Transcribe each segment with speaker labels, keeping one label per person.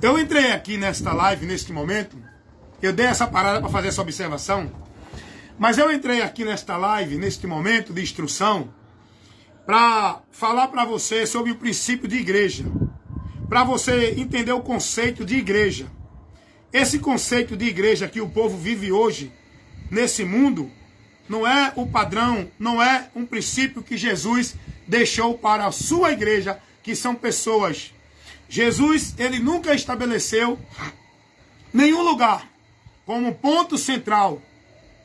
Speaker 1: Eu entrei aqui nesta live, neste momento, eu dei essa parada para fazer essa observação, mas eu entrei aqui nesta live, neste momento de instrução, para falar para você sobre o princípio de igreja, para você entender o conceito de igreja. Esse conceito de igreja que o povo vive hoje, nesse mundo, não é o padrão, não é um princípio que Jesus deixou para a sua igreja, que são pessoas. Jesus, ele nunca estabeleceu nenhum lugar como ponto central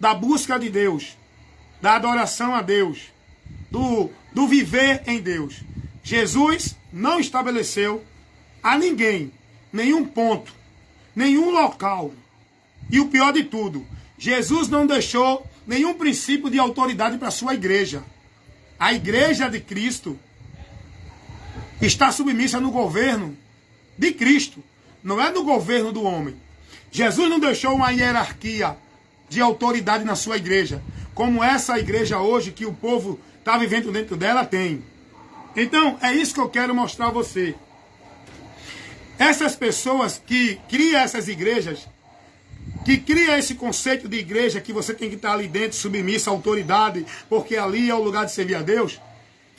Speaker 1: da busca de Deus, da adoração a Deus, do viver em Deus. Jesus não estabeleceu a ninguém nenhum ponto, nenhum local. E o pior de tudo, Jesus não deixou nenhum princípio de autoridade para a sua igreja. A igreja de Cristo está submissa no governo de Cristo, não é no governo do homem. Jesus não deixou uma hierarquia de autoridade na sua igreja, como essa igreja hoje que o povo está vivendo dentro dela tem. Então, é isso que eu quero mostrar a você. Essas pessoas que criam essas igrejas, que cria esse conceito de igreja, que você tem que estar ali dentro, submissa à autoridade, porque ali é o lugar de servir a Deus,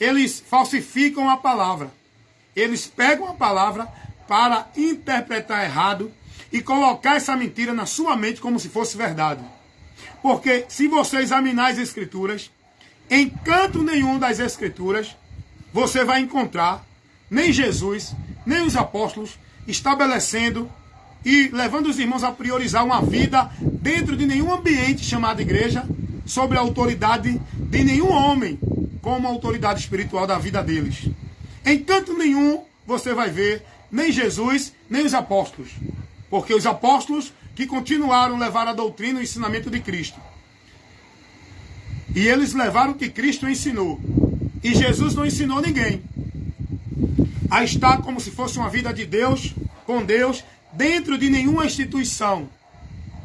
Speaker 1: eles falsificam a palavra. Eles pegam a palavra para interpretar errado e colocar essa mentira na sua mente como se fosse verdade. Porque se você examinar as Escrituras, em canto nenhum das Escrituras, você vai encontrar nem Jesus, nem os apóstolos estabelecendo e levando os irmãos a priorizar uma vida dentro de nenhum ambiente chamado igreja, sobre a autoridade de nenhum homem, como a autoridade espiritual da vida deles. Em canto nenhum você vai ver nem Jesus, nem os apóstolos. Porque os apóstolos que continuaram a levar a doutrina e o ensinamento de Cristo. E eles levaram o que Cristo ensinou. E Jesus não ensinou ninguém a estar como se fosse uma vida de Deus, com Deus, dentro de nenhuma instituição,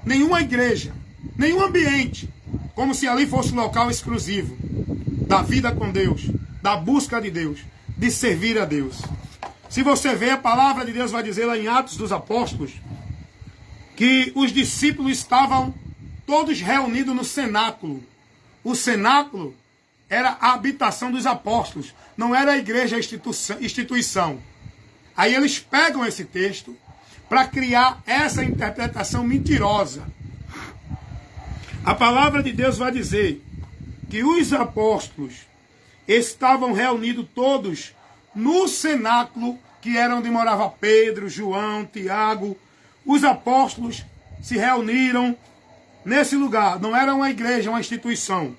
Speaker 1: nenhuma igreja, nenhum ambiente, como se ali fosse um local exclusivo da vida com Deus, da busca de Deus, de servir a Deus. Se você ver, a palavra de Deus vai dizer lá em Atos dos Apóstolos, que os discípulos estavam todos reunidos no cenáculo. O cenáculo era a habitação dos apóstolos, não era a igreja, a instituição. Aí eles pegam esse texto para criar essa interpretação mentirosa. A palavra de Deus vai dizer que os apóstolos estavam reunidos todos no cenáculo, que era onde morava Pedro, João, Tiago. Os apóstolos se reuniram nesse lugar. Não era uma igreja, uma instituição.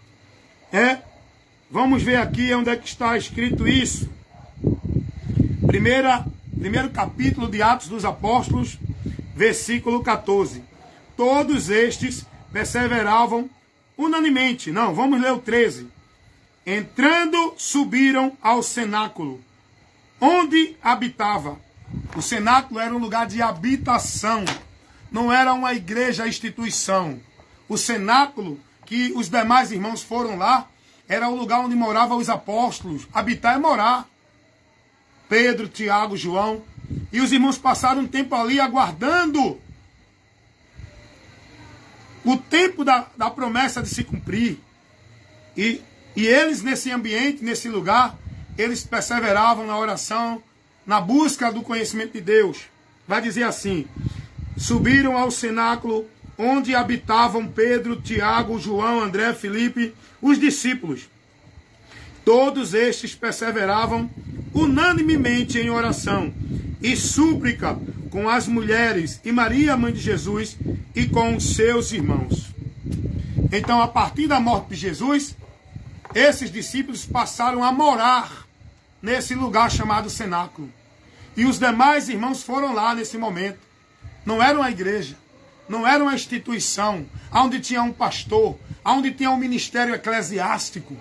Speaker 1: Vamos ver aqui onde é que está escrito isso. Primeiro capítulo de Atos dos Apóstolos, versículo 14. Todos estes perseveravam unanimemente. Não, vamos ler o 13. Entrando, subiram ao cenáculo, onde habitava. O cenáculo era um lugar de habitação. Não era uma igreja, instituição. O cenáculo, que os demais irmãos foram lá, era o lugar onde moravam os apóstolos. Habitar é morar. Pedro, Tiago, João. E os irmãos passaram um tempo ali aguardando o tempo da promessa de se cumprir. E eles, nesse ambiente, nesse lugar, eles perseveravam na oração, na busca do conhecimento de Deus. Vai dizer assim: subiram ao cenáculo onde habitavam Pedro, Tiago, João, André, Filipe, os discípulos. Todos estes perseveravam unanimemente em oração e súplica com as mulheres e Maria, mãe de Jesus, e com os seus irmãos. Então, a partir da morte de Jesus, esses discípulos passaram a morar nesse lugar chamado cenáculo. E os demais irmãos foram lá nesse momento. Não era uma igreja, não era uma instituição, onde tinha um pastor, onde tinha um ministério eclesiástico.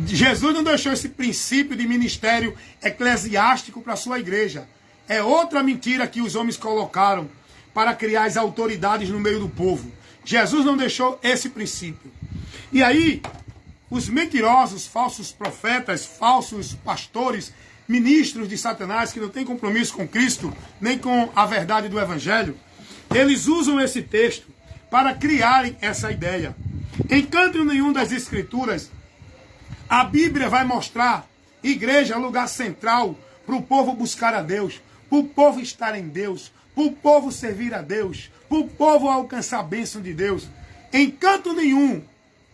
Speaker 1: Jesus não deixou esse princípio de ministério eclesiástico para a sua igreja. É outra mentira que os homens colocaram para criar as autoridades no meio do povo. Jesus não deixou esse princípio. E aí, os mentirosos, falsos profetas, falsos pastores, ministros de Satanás, que não têm compromisso com Cristo, nem com a verdade do Evangelho, eles usam esse texto para criarem essa ideia. Em canto nenhum das Escrituras, a Bíblia vai mostrar igreja lugar central para o povo buscar a Deus, para o povo estar em Deus, para o povo servir a Deus, para o povo alcançar a bênção de Deus. Em canto nenhum,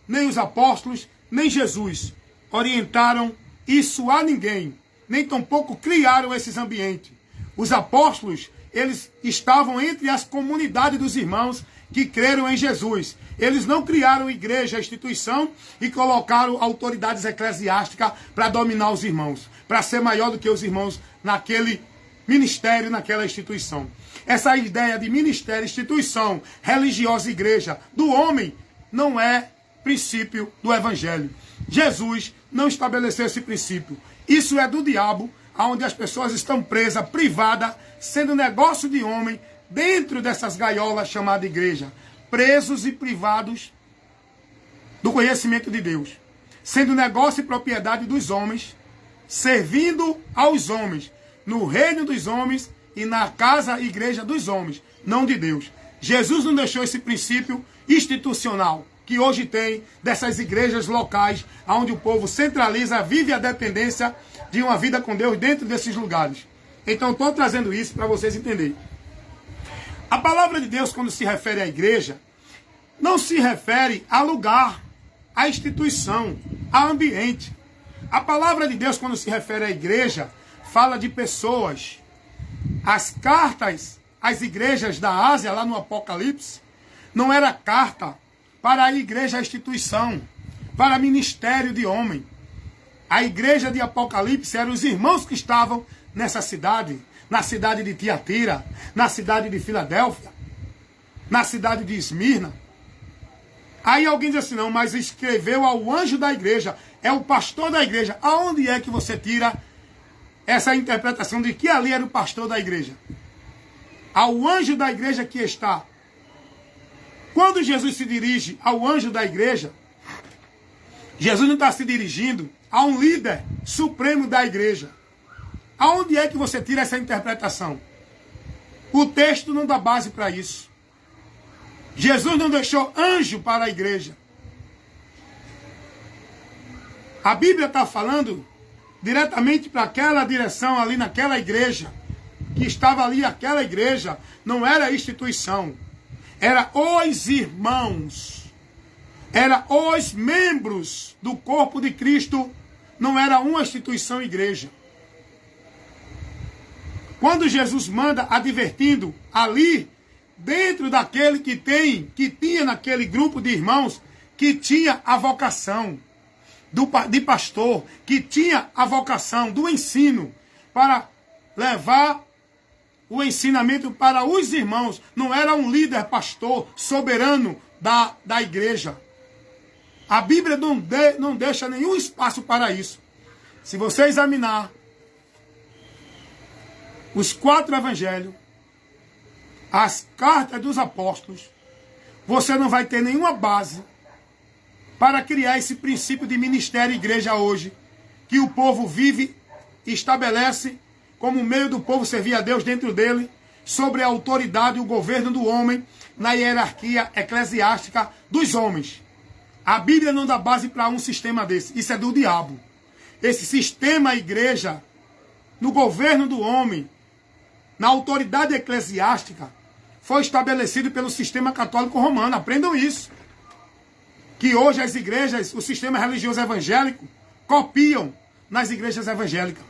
Speaker 1: nem os apóstolos, nem Jesus orientaram isso a ninguém, nem tampouco criaram esses ambientes. Os apóstolos, eles estavam entre as comunidades dos irmãos que creram em Jesus. Eles não criaram igreja, instituição e colocaram autoridades eclesiásticas para dominar os irmãos, para ser maior do que os irmãos naquele ministério, naquela instituição. Essa ideia de ministério, instituição, religiosa, igreja do homem não é princípio do Evangelho. Jesus não estabeleceu esse princípio. Isso é do diabo, onde as pessoas estão presas, privadas, sendo negócio de homem, dentro dessas gaiolas chamadas igreja, presos e privados do conhecimento de Deus, sendo negócio e propriedade dos homens, servindo aos homens, no reino dos homens e na casa e igreja dos homens, não de Deus. Jesus não deixou esse princípio institucional que hoje tem dessas igrejas locais, onde o povo centraliza, vive a dependência de uma vida com Deus dentro desses lugares. Então estou trazendo isso para vocês entenderem. A palavra de Deus, quando se refere à igreja, não se refere a lugar, a instituição, a ambiente. A palavra de Deus, quando se refere à igreja, fala de pessoas. As cartas às igrejas da Ásia, lá no Apocalipse, não era carta para a igreja, a instituição, para ministério de homem. A igreja de Apocalipse eram os irmãos que estavam nessa cidade, na cidade de Tiatira, na cidade de Filadélfia, na cidade de Esmirna. Aí alguém diz assim, não, mas escreveu ao anjo da igreja, é o pastor da igreja. Aonde é que você tira essa interpretação de que ali era o pastor da igreja? Ao anjo da igreja que está. Quando Jesus se dirige ao anjo da igreja, Jesus não está se dirigindo a um líder supremo da igreja. Aonde é que você tira essa interpretação? O texto não dá base para isso. Jesus não deixou anjo para a igreja. A Bíblia está falando diretamente para aquela direção ali naquela igreja. Que estava ali, aquela igreja, não era instituição. Era os irmãos. Era os membros do corpo de Cristo. Não era uma instituição igreja. Quando Jesus manda advertindo ali, dentro daquele que tinha naquele grupo de irmãos, que tinha a vocação de pastor, que tinha a vocação do ensino, para levar o ensinamento para os irmãos. Não era um líder pastor soberano da igreja. A Bíblia não deixa nenhum espaço para isso. Se você examinar os 4 evangelhos, as cartas dos apóstolos, você não vai ter nenhuma base para criar esse princípio de ministério e igreja hoje, que o povo vive e estabelece como meio do povo servir a Deus dentro dele, sobre a autoridade e o governo do homem, na hierarquia eclesiástica dos homens. A Bíblia não dá base para um sistema desse. Isso é do diabo. Esse sistema igreja, no governo do homem, na autoridade eclesiástica, foi estabelecido pelo sistema católico romano. Aprendam isso. Que hoje as igrejas, o sistema religioso evangélico, copiam nas igrejas evangélicas.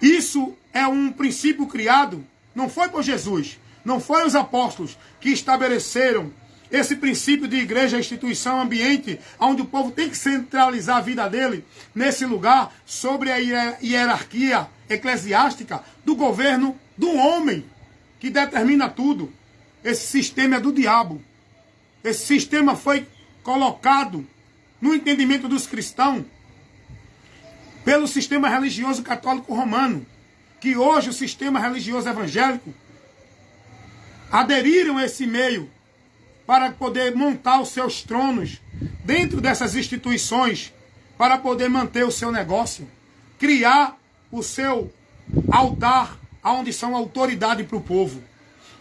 Speaker 1: Isso é um princípio criado, não foi por Jesus, não foi os apóstolos que estabeleceram esse princípio de igreja, instituição, ambiente, onde o povo tem que centralizar a vida dele nesse lugar, sobre a hierarquia eclesiástica do governo do homem, que determina tudo. Esse sistema é do diabo. Esse sistema foi colocado no entendimento dos cristãos pelo sistema religioso católico romano, que hoje o sistema religioso evangélico aderiram a esse meio para poder montar os seus tronos dentro dessas instituições, para poder manter o seu negócio, criar o seu altar onde são autoridade para o povo.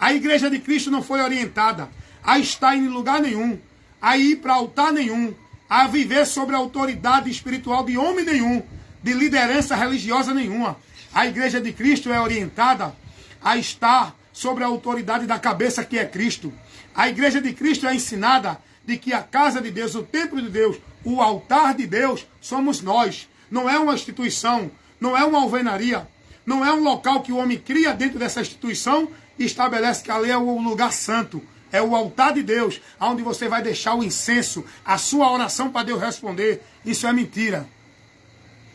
Speaker 1: A igreja de Cristo não foi orientada a estar em lugar nenhum, a ir para altar nenhum, a viver sobre a autoridade espiritual de homem nenhum, de liderança religiosa nenhuma. A igreja de Cristo é orientada a estar sobre a autoridade da cabeça que é Cristo. A igreja de Cristo é ensinada de que a casa de Deus, o templo de Deus, o altar de Deus, somos nós. Não é uma instituição, não é uma alvenaria, não é um local que o homem cria dentro dessa instituição e estabelece que ali é o lugar santo. É o altar de Deus, onde você vai deixar o incenso, a sua oração para Deus responder. Isso é mentira.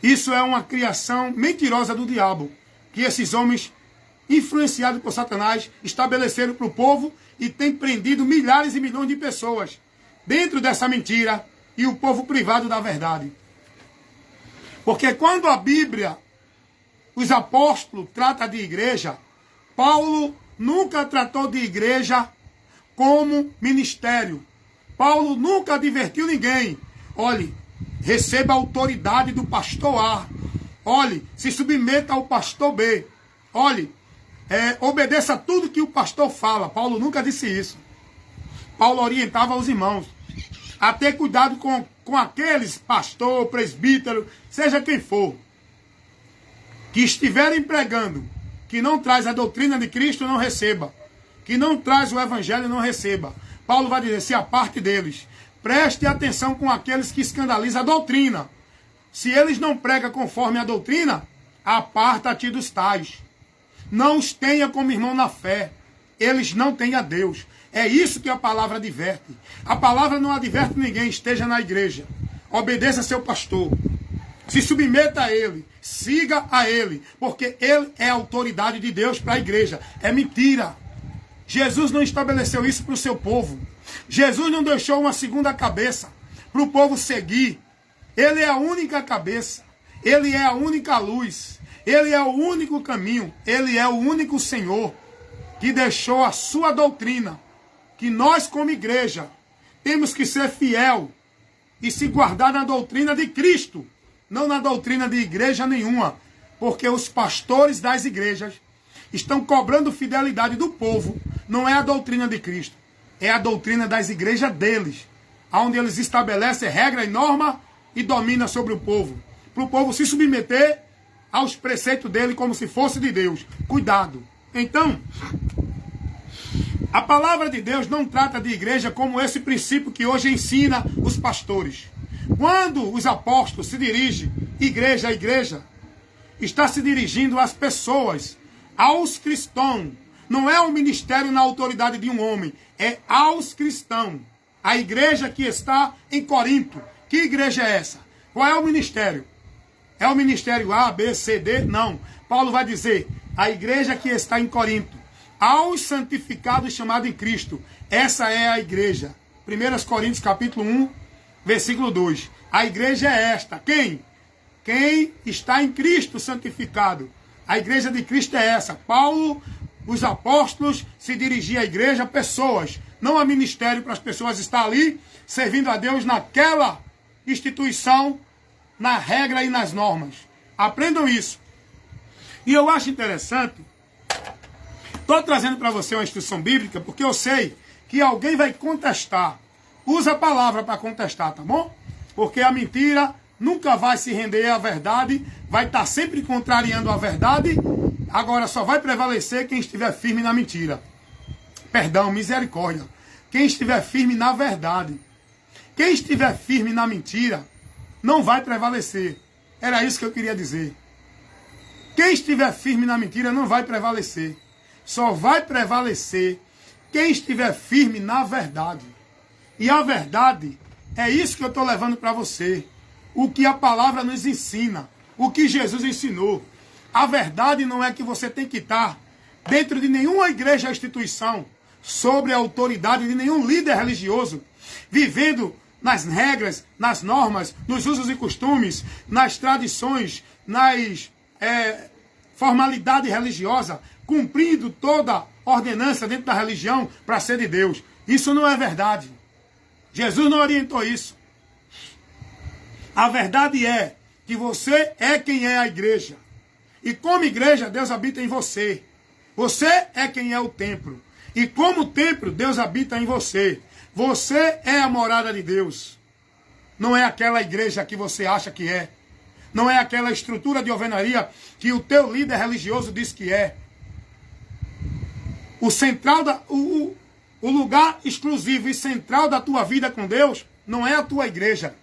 Speaker 1: Isso é uma criação mentirosa do diabo, que esses homens, influenciados por Satanás, estabeleceram para o povo e têm prendido milhares e milhões de pessoas dentro dessa mentira e o povo privado da verdade. Porque quando a Bíblia, os apóstolos, trata de igreja, Paulo nunca tratou de igreja como ministério. Paulo nunca advertiu ninguém. Olhe, receba a autoridade do pastor A. Olhe, se submeta ao pastor B. Olhe, obedeça tudo que o pastor fala. Paulo nunca disse isso. Paulo orientava os irmãos a ter cuidado com aqueles pastor, presbítero, seja quem for, que estiverem pregando, que não traz a doutrina de Cristo, não receba. Que não traz o evangelho, não receba. Paulo vai dizer, se aparte deles. Preste atenção com aqueles que escandalizam a doutrina. Se eles não pregam conforme a doutrina, aparta-te dos tais. Não os tenha como irmão na fé. Eles não têm a Deus. É isso que a palavra adverte. A palavra não adverte ninguém, esteja na igreja. Obedeça a seu pastor. Se submeta a ele. Siga a ele. Porque ele é a autoridade de Deus para a igreja. É mentira. Jesus não estabeleceu isso para o seu povo. Jesus não deixou uma segunda cabeça para o povo seguir. Ele é a única cabeça. Ele é a única luz. Ele é o único caminho. Ele é o único Senhor que deixou a sua doutrina. Que nós, como igreja, temos que ser fiel e se guardar na doutrina de Cristo. Não na doutrina de igreja nenhuma. Porque os pastores das igrejas estão cobrando fidelidade do povo. Não é a doutrina de Cristo. É a doutrina das igrejas deles. Onde eles estabelecem regra e norma e dominam sobre o povo. Para o povo se submeter aos preceitos dele como se fosse de Deus. Cuidado. Então, a palavra de Deus não trata de igreja como esse princípio que hoje ensina os pastores. Quando os apóstolos se dirigem igreja a igreja, está se dirigindo às pessoas, aos cristãos. Não é um ministério na autoridade de um homem, é aos cristãos. A igreja que está em Corinto. Que igreja é essa? Qual é o ministério? É o ministério A, B, C, D? Não. Paulo vai dizer, a igreja que está em Corinto, aos santificados chamados em Cristo. Essa é a igreja. 1 Coríntios capítulo 1, versículo 2. A igreja é esta. Quem? Quem está em Cristo santificado. A igreja de Cristo é essa. Paulo, os apóstolos, se dirigiam à igreja, pessoas, não a ministério para as pessoas estar ali, servindo a Deus naquela instituição, na regra e nas normas. Aprendam isso. E eu acho interessante, estou trazendo para você uma instrução bíblica, porque eu sei que alguém vai contestar. Usa a palavra para contestar, tá bom? Porque a mentira nunca vai se render à verdade, vai estar sempre contrariando a verdade. Agora só vai prevalecer quem estiver firme na mentira. Perdão, misericórdia. Quem estiver firme na verdade. Quem estiver firme na mentira, não vai prevalecer. Era isso que eu queria dizer. Quem estiver firme na mentira não vai prevalecer. Só vai prevalecer quem estiver firme na verdade. E a verdade é isso que eu estou levando para você. O que a palavra nos ensina. O que Jesus ensinou. A verdade não é que você tem que estar dentro de nenhuma igreja ou instituição, sobre a autoridade de nenhum líder religioso, vivendo nas regras, nas normas, nos usos e costumes, nas tradições, nas formalidades religiosas, cumprindo toda ordenança dentro da religião para ser de Deus. Isso não é verdade. Jesus não orientou isso. A verdade é que você é quem é a igreja. E como igreja, Deus habita em você. Você é quem é o templo. E como templo, Deus habita em você. Você é a morada de Deus. Não é aquela igreja que você acha que é. Não é aquela estrutura de alvenaria que o teu líder religioso diz que é. O lugar exclusivo e central da tua vida com Deus não é a tua igreja,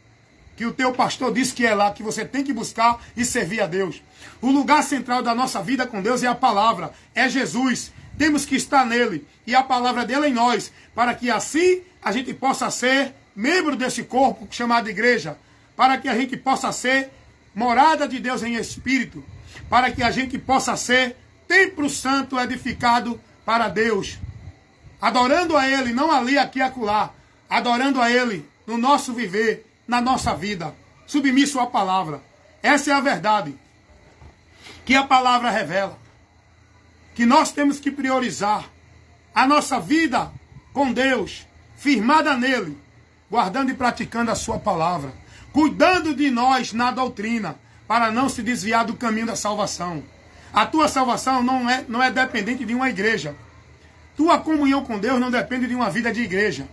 Speaker 1: que o teu pastor diz que é lá, que você tem que buscar e servir a Deus. O lugar central da nossa vida com Deus é a palavra, é Jesus. Temos que estar nele e a palavra dele em nós, para que assim a gente possa ser membro desse corpo chamado igreja, para que a gente possa ser morada de Deus em espírito, para que a gente possa ser templo santo edificado para Deus, adorando a Ele, não ali, aqui e acolá, adorando a Ele no nosso viver, na nossa vida, submisso à palavra. Essa é a verdade que a palavra revela, que nós temos que priorizar a nossa vida com Deus, firmada nele, guardando e praticando a sua palavra, cuidando de nós na doutrina, para não se desviar do caminho da salvação. A tua salvação não é dependente de uma igreja. Tua comunhão com Deus não depende de uma vida de igreja.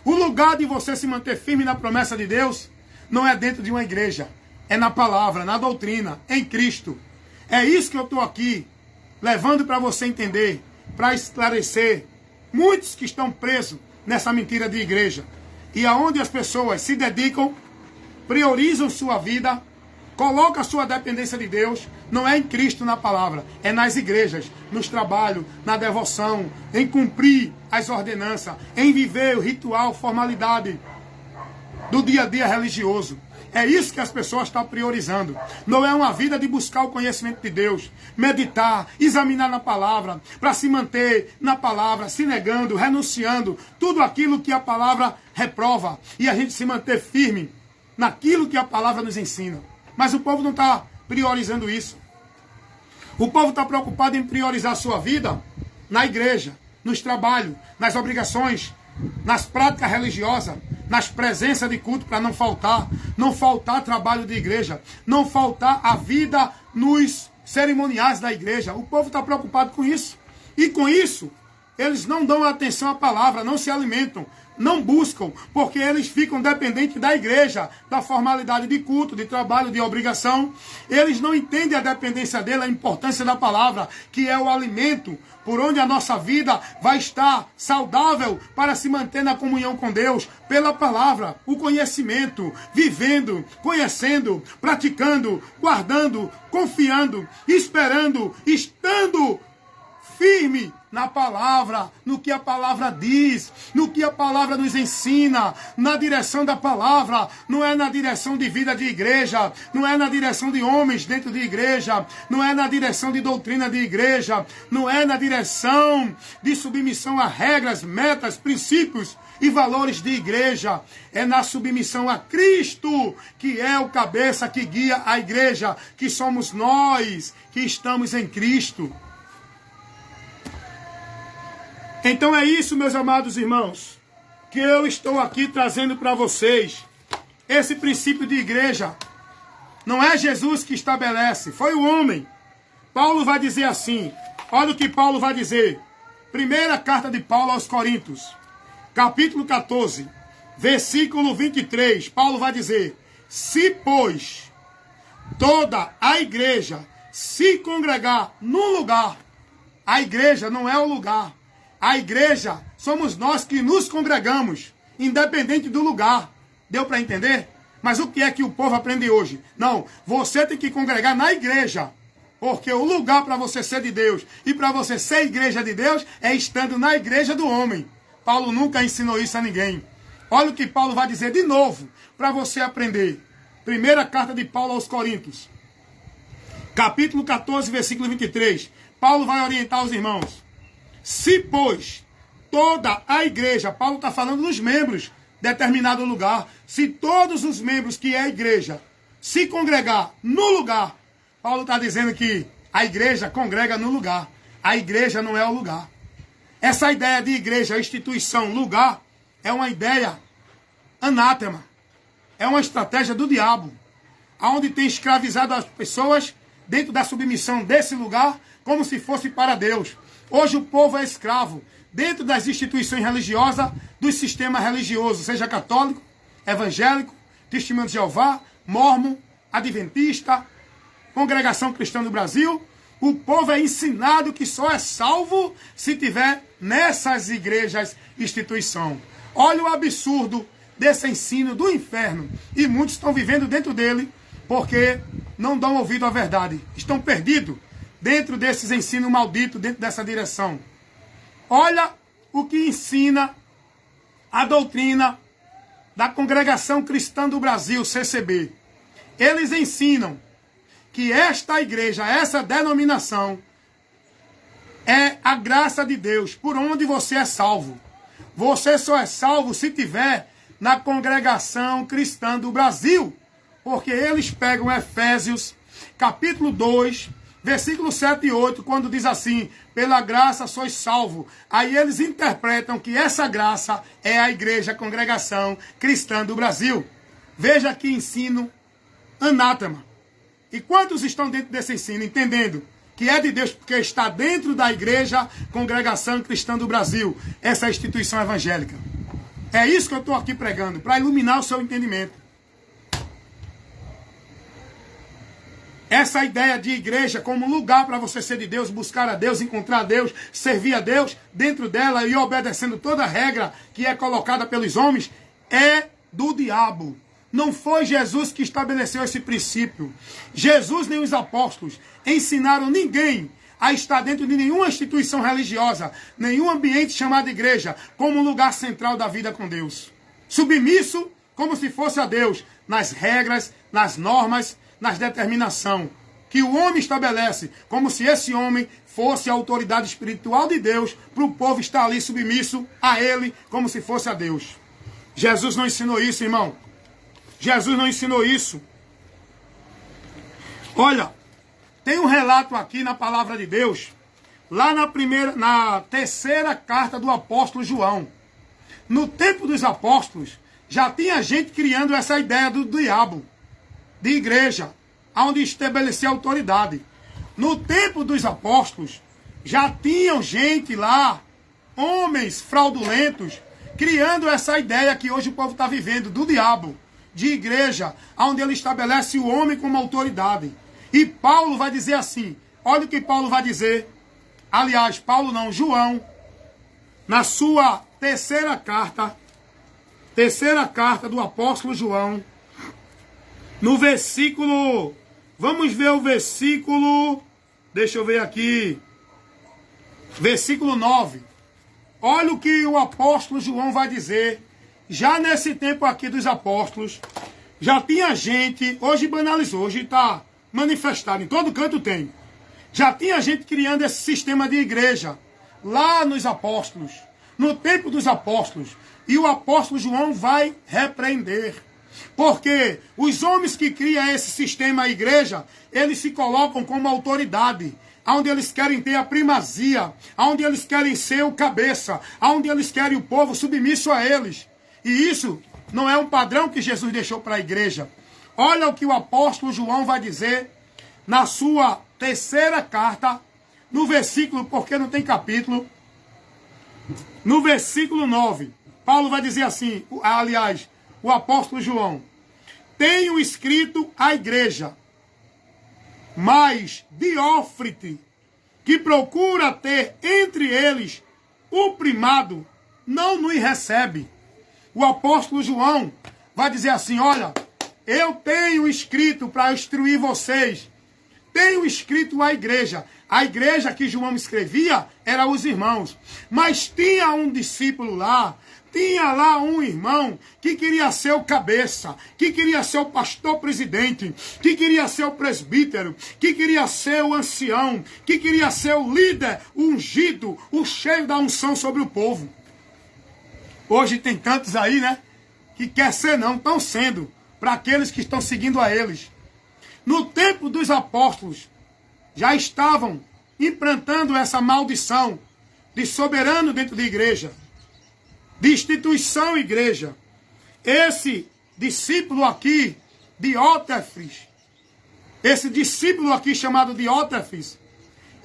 Speaker 1: O lugar de você se manter firme na promessa de Deus não é dentro de uma igreja. É na palavra, na doutrina, em Cristo. É isso que eu estou aqui levando para você entender, para esclarecer muitos que estão presos nessa mentira de igreja. E aonde as pessoas se dedicam, priorizam sua vida, colocam a sua dependência de Deus, não é em Cristo na palavra, é nas igrejas, nos trabalhos, na devoção, em cumprir as ordenanças, em viver o ritual, formalidade do dia a dia religioso. É isso que as pessoas estão priorizando. Não é uma vida de buscar o conhecimento de Deus, meditar, examinar na palavra, para se manter na palavra, se negando, renunciando, tudo aquilo que a palavra reprova, e a gente se manter firme naquilo que a palavra nos ensina. Mas o povo não está priorizando isso. O povo está preocupado em priorizar a sua vida na igreja, nos trabalhos, nas obrigações, nas práticas religiosas, nas presenças de culto para não faltar trabalho de igreja, não faltar a vida nos cerimoniais da igreja. O povo está preocupado com isso. E com isso, eles não dão atenção à palavra, não se alimentam, não buscam, porque eles ficam dependentes da igreja, da formalidade de culto, de trabalho, de obrigação. Eles não entendem a dependência dele, a importância da palavra, que é o alimento por onde a nossa vida vai estar saudável para se manter na comunhão com Deus, pela palavra, o conhecimento, vivendo, conhecendo, praticando, guardando, confiando, esperando, estando firme na palavra, no que a palavra diz, no que a palavra nos ensina, na direção da palavra. Não é na direção de vida de igreja, não é na direção de homens dentro de igreja, não é na direção de doutrina de igreja, não é na direção de submissão a regras, metas, princípios e valores de igreja. É na submissão a Cristo, que é o cabeça que guia a igreja, que somos nós que estamos em Cristo. Então é isso, meus amados irmãos, que eu estou aqui trazendo para vocês. Esse princípio de igreja não é Jesus que estabelece, foi o homem. Paulo vai dizer assim, olha o que Paulo vai dizer. Primeira carta de Paulo aos Coríntios, capítulo 14, versículo 23. Paulo vai dizer: se, pois, toda a igreja se congregar num lugar, a igreja não é o lugar. A igreja somos nós que nos congregamos, independente do lugar. Deu para entender? Mas o que é que o povo aprende hoje? Não, você tem que congregar na igreja. Porque o lugar para você ser de Deus e para você ser igreja de Deus é estando na igreja do homem. Paulo nunca ensinou isso a ninguém. Olha o que Paulo vai dizer de novo para você aprender. Primeira carta de Paulo aos Coríntios, capítulo 14, versículo 23. Paulo vai orientar os irmãos. Se, pois, toda a igreja, Paulo está falando dos membros de determinado lugar, se todos os membros que é a igreja se congregar no lugar, Paulo está dizendo que a igreja congrega no lugar, a igreja não é o lugar. Essa ideia de igreja, instituição, lugar, é uma ideia anátema, é uma estratégia do diabo, onde tem escravizado as pessoas dentro da submissão desse lugar, como se fosse para Deus. Hoje o povo é escravo dentro das instituições religiosas, dos sistemas religiosos, seja católico, evangélico, Testemunho de Jeová, Mórmon, Adventista, Congregação Cristã do Brasil. O povo é ensinado que só é salvo se tiver nessas igrejas, instituição. Olha o absurdo desse ensino do inferno. E muitos estão vivendo dentro dele porque não dão ouvido à verdade. Estão perdidos dentro desses ensinos malditos, dentro dessa direção. Olha o que ensina a doutrina da Congregação Cristã do Brasil, CCB. Eles ensinam que esta igreja, essa denominação, é a graça de Deus, por onde você é salvo. Você só é salvo se tiver na Congregação Cristã do Brasil, porque eles pegam Efésios, capítulo 2, versículo 7 e 8, quando diz assim, pela graça sois salvo. Aí eles interpretam que essa graça é a igreja, a Congregação Cristã do Brasil. Veja que ensino anátema. E quantos estão dentro desse ensino, entendendo que é de Deus, porque está dentro da igreja, Congregação Cristã do Brasil, essa instituição evangélica? É isso que eu estou aqui pregando, para iluminar o seu entendimento. Essa ideia de igreja como lugar para você ser de Deus, buscar a Deus, encontrar a Deus, servir a Deus, dentro dela e obedecendo toda a regra que é colocada pelos homens, é do diabo. Não foi Jesus que estabeleceu esse princípio. Jesus nem os apóstolos ensinaram ninguém a estar dentro de nenhuma instituição religiosa, nenhum ambiente chamado igreja, como lugar central da vida com Deus. Submisso como se fosse a Deus, nas regras, nas normas, nas determinações que o homem estabelece, como se esse homem fosse a autoridade espiritual de Deus, para o povo estar ali submisso a ele, como se fosse a Deus. Jesus não ensinou isso, irmão. Jesus não ensinou isso. Olha, tem um relato aqui na palavra de Deus, lá na terceira carta do apóstolo João. No tempo dos apóstolos, já tinha gente criando essa ideia do diabo, de igreja, onde estabelecia autoridade. No tempo dos apóstolos, já tinham gente lá, homens fraudulentos, criando essa ideia que hoje o povo está vivendo, do diabo, de igreja, onde ele estabelece o homem como autoridade. E Paulo vai dizer assim, olha o que Paulo vai dizer, aliás, Paulo não, João, na sua terceira carta do apóstolo João, no versículo, vamos ver o versículo, deixa eu ver aqui, versículo 9. Olha o que o apóstolo João vai dizer. Já nesse tempo aqui dos apóstolos, já tinha gente, hoje banalizou, hoje está manifestado, em todo canto tem. Já tinha gente criando esse sistema de igreja, lá nos apóstolos, no tempo dos apóstolos. E o apóstolo João vai repreender. Porque os homens que criam esse sistema, a igreja, eles se colocam como autoridade, onde eles querem ter a primazia, onde eles querem ser o cabeça, onde eles querem o povo submisso a eles. E isso não é um padrão que Jesus deixou para a igreja. Olha o que o apóstolo João vai dizer na sua terceira carta, no versículo, porque não tem capítulo, no versículo 9. Paulo vai dizer assim, aliás, o apóstolo João: tenho escrito à igreja, mas Diótrefes, que procura ter entre eles o primado, não nos recebe. O apóstolo João vai dizer assim, olha, eu tenho escrito para instruir vocês, tenho escrito à igreja. A igreja que João escrevia era os irmãos, mas tinha um discípulo lá, tinha lá um irmão que queria ser o cabeça, que queria ser o pastor presidente, que queria ser o presbítero, que queria ser o ancião, que queria ser o líder, o ungido, o cheio da unção sobre o povo. Hoje tem tantos aí, né, que quer ser não, estão sendo, para aqueles que estão seguindo a eles. No tempo dos apóstolos, já estavam implantando essa maldição de soberano dentro da igreja, de instituição igreja. Esse discípulo aqui, Diótrefes, esse discípulo aqui chamado Diótrefes,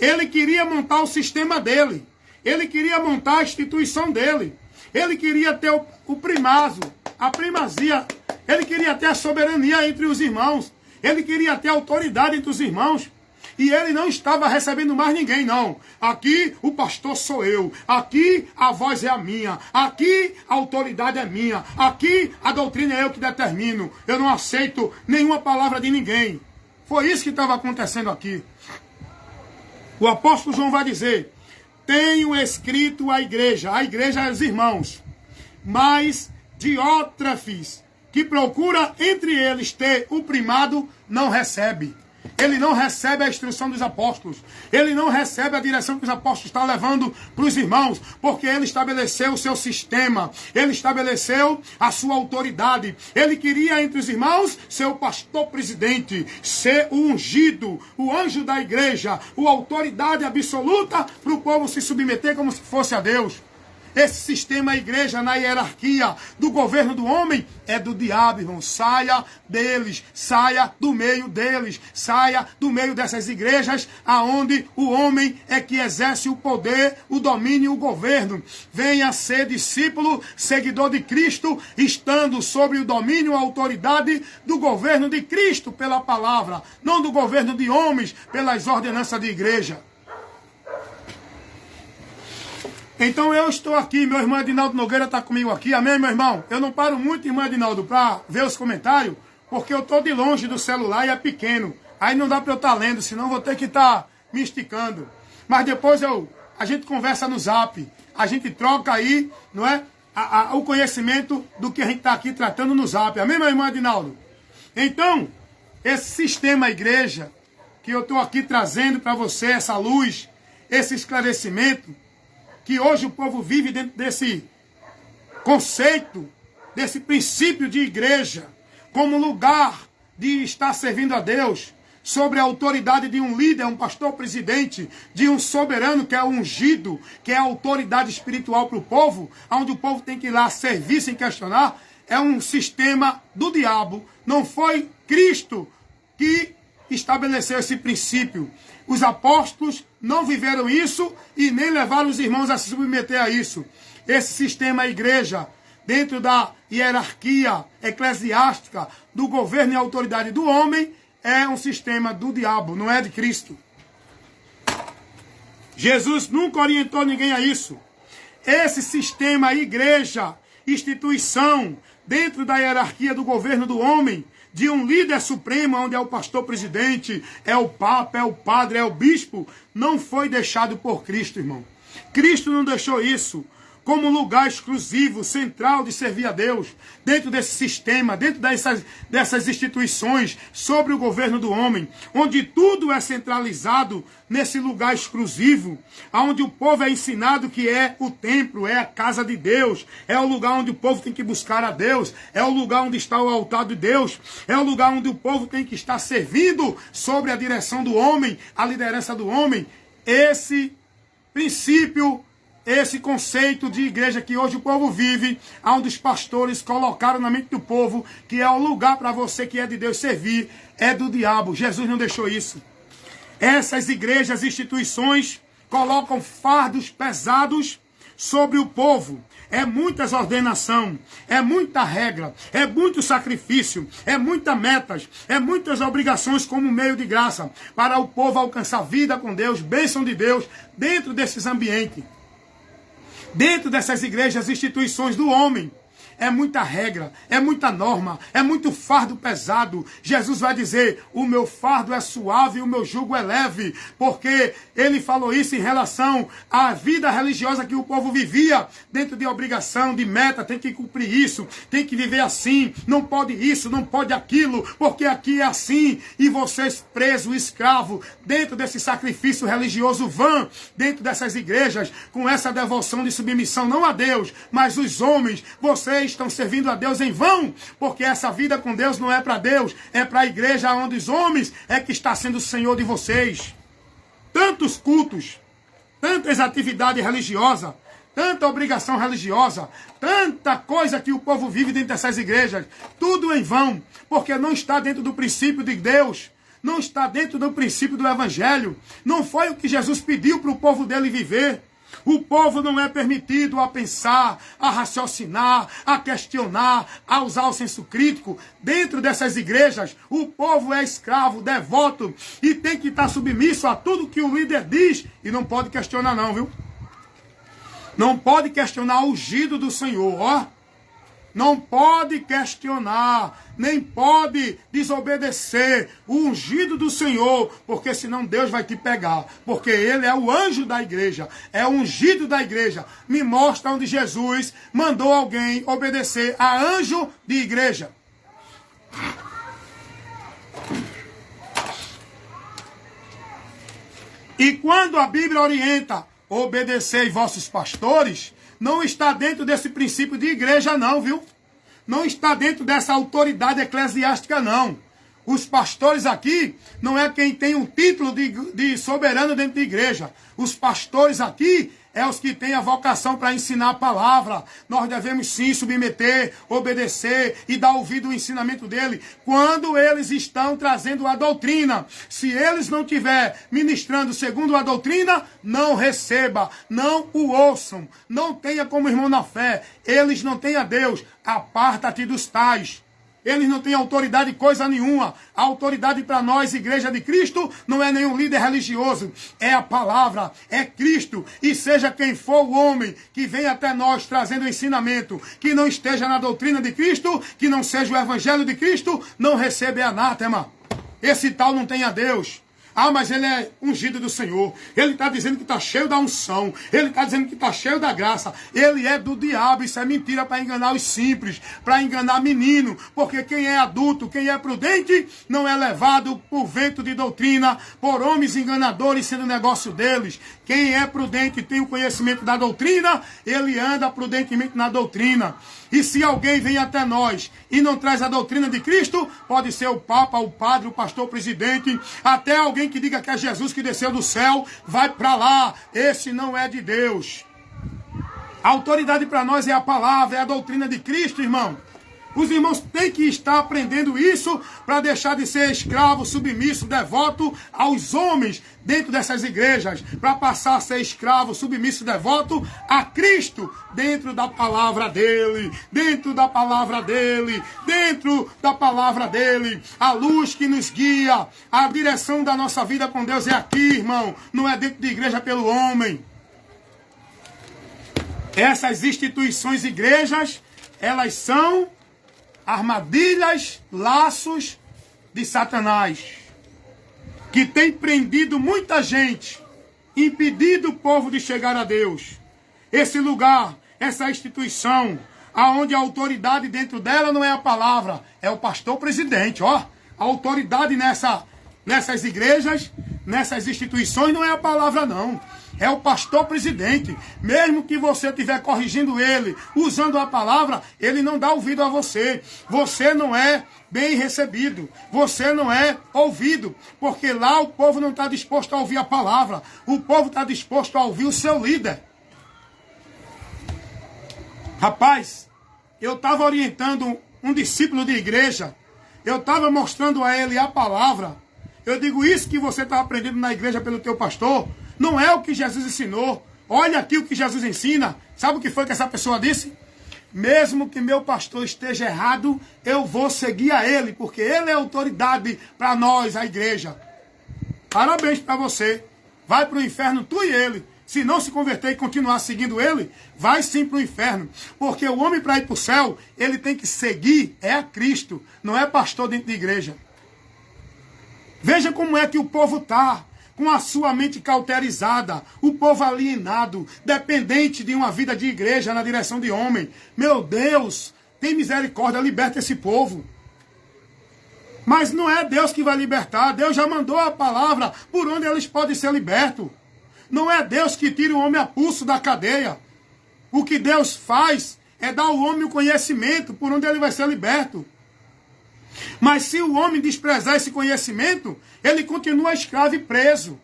Speaker 1: ele queria montar o sistema dele. Ele queria montar a instituição dele. Ele queria ter o primazo, a primazia. Ele queria ter a soberania entre os irmãos. Ele queria ter a autoridade entre os irmãos. E ele não estava recebendo mais ninguém, não. Aqui o pastor sou eu. Aqui a voz é a minha. Aqui a autoridade é minha. Aqui a doutrina é eu que determino. Eu não aceito nenhuma palavra de ninguém. Foi isso que estava acontecendo aqui. O apóstolo João vai dizer: tenho escrito à igreja é os irmãos, mas Diótrefes, que procura entre eles ter o primado, não recebe. Ele não recebe a instrução dos apóstolos. Ele não recebe a direção que os apóstolos estão levando para os irmãos, porque ele estabeleceu o seu sistema. Ele estabeleceu a sua autoridade. Ele queria entre os irmãos ser o pastor presidente, ser o ungido, o anjo da igreja, a autoridade absoluta para o povo se submeter como se fosse a Deus. Esse sistema, a igreja, na hierarquia do governo do homem, é do diabo, irmão. Saia deles, saia do meio deles, saia do meio dessas igrejas, aonde o homem é que exerce o poder, o domínio e o governo. Venha ser discípulo, seguidor de Cristo, estando sobre o domínio e a autoridade do governo de Cristo pela palavra, não do governo de homens pelas ordenanças de igreja. Então eu estou aqui, meu irmão Edinaldo Nogueira está comigo aqui, amém, meu irmão? Eu não paro muito, irmão Edinaldo, para ver os comentários, porque eu estou de longe do celular e é pequeno. Aí não dá para eu estar lendo, senão vou ter que estar me esticando. Mas depois a gente conversa no zap, a gente troca aí, não é? O conhecimento do que a gente está aqui tratando no zap, amém, meu irmão Edinaldo? Então, esse sistema igreja, que eu estou aqui trazendo para você, essa luz, esse esclarecimento, que hoje o povo vive dentro desse conceito, desse princípio de igreja, como lugar de estar servindo a Deus, sobre a autoridade de um líder, um pastor presidente, de um soberano que é ungido, que é a autoridade espiritual para o povo, onde o povo tem que ir lá servir sem questionar, é um sistema do diabo. Não foi Cristo que estabeleceu esse princípio. Os apóstolos não viveram isso e nem levaram os irmãos a se submeter a isso. Esse sistema, a igreja, dentro da hierarquia eclesiástica, do governo e autoridade do homem, é um sistema do diabo, não é de Cristo. Jesus nunca orientou ninguém a isso. Esse sistema, a igreja, instituição, dentro da hierarquia do governo do homem, de um líder supremo, onde é o pastor presidente, é o papa, é o padre, é o bispo, não foi deixado por Cristo, irmão. Cristo não deixou isso como lugar exclusivo, central de servir a Deus, dentro desse sistema, dentro dessas instituições, sobre o governo do homem, onde tudo é centralizado nesse lugar exclusivo, onde o povo é ensinado que é o templo, é a casa de Deus, é o lugar onde o povo tem que buscar a Deus, é o lugar onde está o altar de Deus, é o lugar onde o povo tem que estar servindo sobre a direção do homem, a liderança do homem. Esse princípio, esse conceito de igreja que hoje o povo vive, onde os pastores colocaram na mente do povo que é o lugar para você que é de Deus servir, é do diabo. Jesus não deixou isso. Essas igrejas, instituições, colocam fardos pesados sobre o povo. É muitas ordenação, é muita regra, é muito sacrifício, é muitas metas, é muitas obrigações como meio de graça para o povo alcançar vida com Deus, bênção de Deus, dentro desses ambientes. Dentro dessas igrejas, instituições do homem, é muita regra, é muita norma, é muito fardo pesado. Jesus vai dizer, o meu fardo é suave e o meu jugo é leve, porque ele falou isso em relação à vida religiosa que o povo vivia, dentro de obrigação, de meta, tem que cumprir isso, tem que viver assim, não pode isso, não pode aquilo, porque aqui é assim, e vocês presos, escravo, dentro desse sacrifício religioso vã, dentro dessas igrejas, com essa devoção de submissão, não a Deus, mas os homens, vocês estão servindo a Deus em vão, porque essa vida com Deus não é para Deus, é para a igreja onde os homens é que está sendo o Senhor de vocês. Tantos cultos, tantas atividades religiosas, tanta obrigação religiosa, tanta coisa que o povo vive dentro dessas igrejas, tudo em vão, porque não está dentro do princípio de Deus, não está dentro do princípio do Evangelho. Não foi o que Jesus pediu para o povo dele viver. O povo não é permitido a pensar, a raciocinar, a questionar, a usar o senso crítico. Dentro dessas igrejas, o povo é escravo, devoto e tem que estar submisso a tudo que o líder diz. E não pode questionar não, viu? Não pode questionar o ungido do Senhor, ó. Não pode questionar, nem pode desobedecer o ungido do Senhor, porque senão Deus vai te pegar, porque ele é o anjo da igreja, é o ungido da igreja. Me mostra onde Jesus mandou alguém obedecer a anjo de igreja. E quando a Bíblia orienta, obedecei vossos pastores, não está dentro desse princípio de igreja não, viu? Não está dentro dessa autoridade eclesiástica não. Os pastores aqui não é quem tem um título de soberano dentro da igreja. Os pastores aqui é os que têm a vocação para ensinar a palavra. Nós devemos sim submeter, obedecer e dar ouvido ao ensinamento dele quando eles estão trazendo a doutrina. Se eles não estiverem ministrando segundo a doutrina, não receba, não o ouçam, não tenha como irmão na fé. Eles não têm a Deus, aparta-te dos tais. Eles não têm autoridade coisa nenhuma. A autoridade para nós, Igreja de Cristo, não é nenhum líder religioso. É a palavra, é Cristo. E seja quem for o homem que vem até nós trazendo ensinamento, que não esteja na doutrina de Cristo, que não seja o evangelho de Cristo, não recebe anátema. Esse tal não tem a Deus. Ah, mas ele é ungido do Senhor. Ele está dizendo que está cheio da unção. Ele está dizendo que está cheio da graça. Ele é do diabo. Isso é mentira para enganar os simples, para enganar menino. Porque quem é adulto, quem é prudente, não é levado por vento de doutrina, por homens enganadores sendo negócio deles. Quem é prudente e tem o conhecimento da doutrina, ele anda prudentemente na doutrina. E se alguém vem até nós e não traz a doutrina de Cristo, pode ser o Papa, o Padre, o Pastor, o Presidente, até alguém que diga que é Jesus que desceu do céu, vai para lá. Esse não é de Deus. A autoridade para nós é a palavra, é a doutrina de Cristo, irmão. Os irmãos têm que estar aprendendo isso para deixar de ser escravo, submisso, devoto aos homens dentro dessas igrejas, para passar a ser escravo, submisso, devoto a Cristo dentro da palavra dele, dentro da palavra dele, dentro da palavra dele. A luz que nos guia, a direção da nossa vida com Deus é aqui, irmão, não é dentro de igreja pelo homem. Essas instituições, igrejas, elas são armadilhas, laços de Satanás, que tem prendido muita gente, impedido o povo de chegar a Deus. Esse lugar, essa instituição, aonde a autoridade dentro dela não é a palavra, é o pastor presidente, ó. A autoridade nessas igrejas, nessas instituições não é a palavra não. É o pastor presidente. Mesmo que você estiver corrigindo ele, usando a palavra, ele não dá ouvido a você. Você não é bem recebido. Você não é ouvido. Porque lá o povo não está disposto a ouvir a palavra. O povo está disposto a ouvir o seu líder. Rapaz, eu estava orientando um discípulo de igreja. Eu estava mostrando a ele a palavra. Eu digo, isso que você está aprendendo na igreja pelo teu pastor, não é o que Jesus ensinou. Olha aqui o que Jesus ensina. Sabe o que foi que essa pessoa disse? Mesmo que meu pastor esteja errado, eu vou seguir a ele, porque ele é autoridade para nós, a igreja. Parabéns para você. Vai para o inferno tu e ele. Se não se converter e continuar seguindo ele, vai sim para o inferno. Porque o homem para ir para o céu, ele tem que seguir, é a Cristo, não é pastor dentro de igreja. Veja como é que o povo está, com a sua mente cauterizada, o povo alienado, dependente de uma vida de igreja na direção de homem. Meu Deus, tem misericórdia, liberta esse povo. Mas não é Deus que vai libertar, Deus já mandou a palavra por onde eles podem ser libertos. Não é Deus que tira o homem a pulso da cadeia. O que Deus faz é dar ao homem o conhecimento por onde ele vai ser liberto. Mas se o homem desprezar esse conhecimento, ele continua escravo e preso.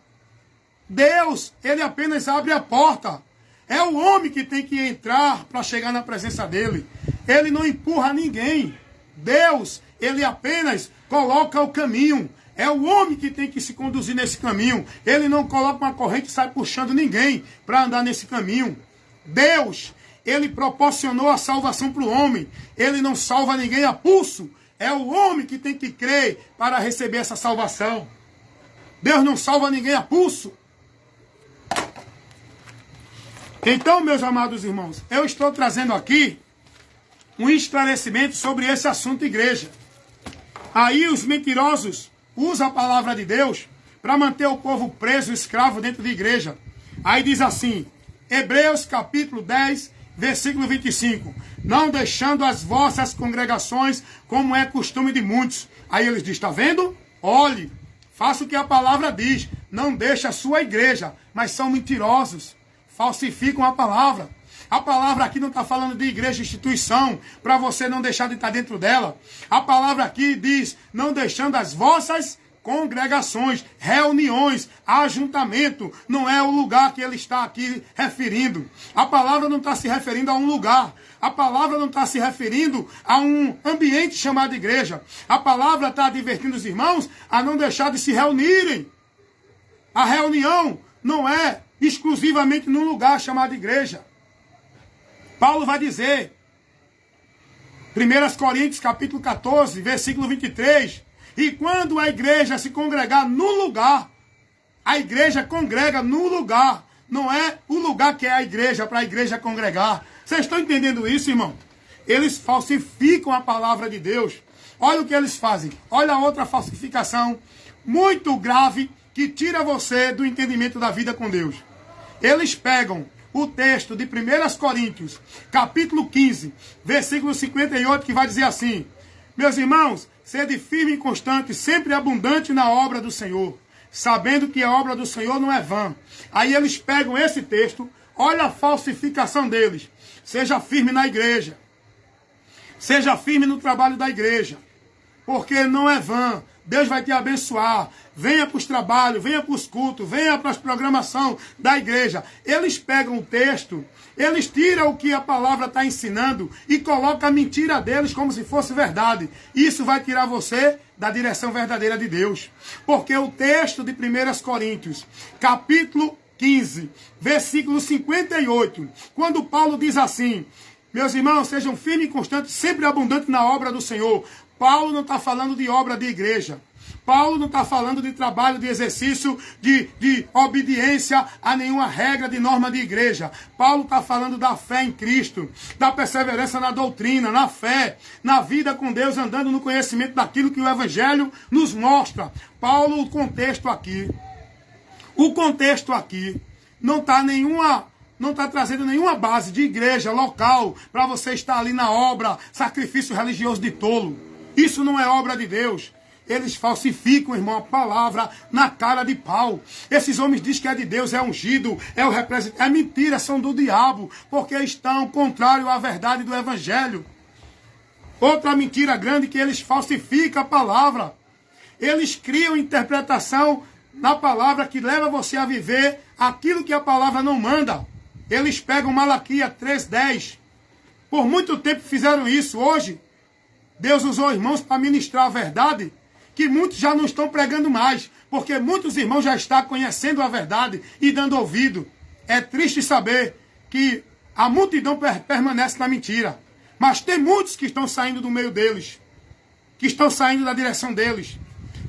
Speaker 1: Deus, ele apenas abre a porta. É o homem que tem que entrar para chegar na presença dele. Ele não empurra ninguém. Deus, ele apenas coloca o caminho. É o homem que tem que se conduzir nesse caminho. Ele não coloca uma corrente e sai puxando ninguém para andar nesse caminho. Deus, ele proporcionou a salvação para o homem. Ele não salva ninguém a pulso. É o homem que tem que crer para receber essa salvação. Deus não salva ninguém a pulso. Então, meus amados irmãos, eu estou trazendo aqui um esclarecimento sobre esse assunto, igreja. Aí os mentirosos usam a palavra de Deus para manter o povo preso, escravo dentro da igreja. Aí diz assim, Hebreus capítulo 10, versículo 25. Não deixando as vossas congregações, como é costume de muitos. Aí eles dizem, está vendo? Olhe, faça o que a palavra diz. Não deixa a sua igreja, mas são mentirosos. Falsificam a palavra. A palavra aqui não está falando de igreja e instituição, para você não deixar de estar dentro dela. A palavra aqui diz, não deixando as vossas congregações, reuniões, ajuntamento. Não é o lugar que ele está aqui referindo. A palavra não está se referindo a um lugar. A palavra não está se referindo a um ambiente chamado igreja. A palavra está advertindo os irmãos a não deixar de se reunirem. A reunião não é exclusivamente num lugar chamado igreja. Paulo vai dizer, 1 Coríntios capítulo 14, versículo 23, e quando a igreja se congregar no lugar, a igreja congrega no lugar, não é o lugar que é a igreja para a igreja congregar. Vocês estão entendendo isso, irmão? Eles falsificam a palavra de Deus. Olha o que eles fazem. Olha a outra falsificação muito grave que tira você do entendimento da vida com Deus. Eles pegam o texto de 1 Coríntios, capítulo 15, versículo 58, que vai dizer assim, meus irmãos, sede firme e constante, sempre abundante na obra do Senhor, sabendo que a obra do Senhor não é vã. Aí eles pegam esse texto, olha a falsificação deles. Seja firme na igreja. Seja firme no trabalho da igreja. Porque não é vã. Deus vai te abençoar. Venha para os trabalhos, venha para os cultos, venha para as programações da igreja. Eles pegam o texto, eles tiram o que a palavra está ensinando e colocam a mentira deles como se fosse verdade. Isso vai tirar você da direção verdadeira de Deus. Porque o texto de 1 Coríntios, capítulo 15, versículo 58, quando Paulo diz assim, meus irmãos, sejam firmes e constantes, sempre abundantes na obra do Senhor. Paulo não está falando de obra de igreja. Paulo não está falando de trabalho, de exercício, de obediência a nenhuma regra de norma de igreja. Paulo está falando da fé em Cristo, da perseverança na doutrina, na fé, na vida com Deus, andando no conhecimento daquilo que o Evangelho nos mostra. Paulo, o contexto aqui não está trazendo nenhuma base de igreja local para você estar ali na obra, sacrifício religioso de tolo. Isso não é obra de Deus. Eles falsificam, irmão, a palavra na cara de pau. Esses homens dizem que é de Deus, é ungido, é o representante. É mentira, são do diabo, porque estão contrário à verdade do Evangelho. Outra mentira grande que eles falsificam a palavra. Eles criam interpretação na palavra que leva você a viver aquilo que a palavra não manda. Eles pegam Malaquias 3:10. Por muito tempo fizeram isso. Hoje, Deus usou irmãos para ministrar a verdade, que muitos já não estão pregando mais, porque muitos irmãos já estão conhecendo a verdade e dando ouvido. É triste saber que a multidão permanece na mentira, mas tem muitos que estão saindo do meio deles, que estão saindo da direção deles,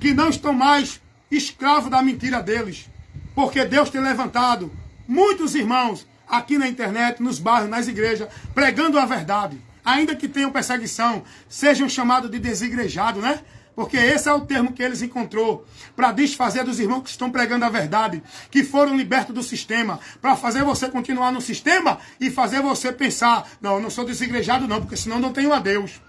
Speaker 1: que não estão mais escravos da mentira deles, porque Deus tem levantado muitos irmãos aqui na internet, nos bairros, nas igrejas, pregando a verdade. Ainda que tenham perseguição, sejam chamados de desigrejados, né? Porque esse é o termo que eles encontrou para desfazer dos irmãos que estão pregando a verdade, que foram libertos do sistema, para fazer você continuar no sistema e fazer você pensar, não, eu não sou desigrejado não, porque senão não tenho a Deus.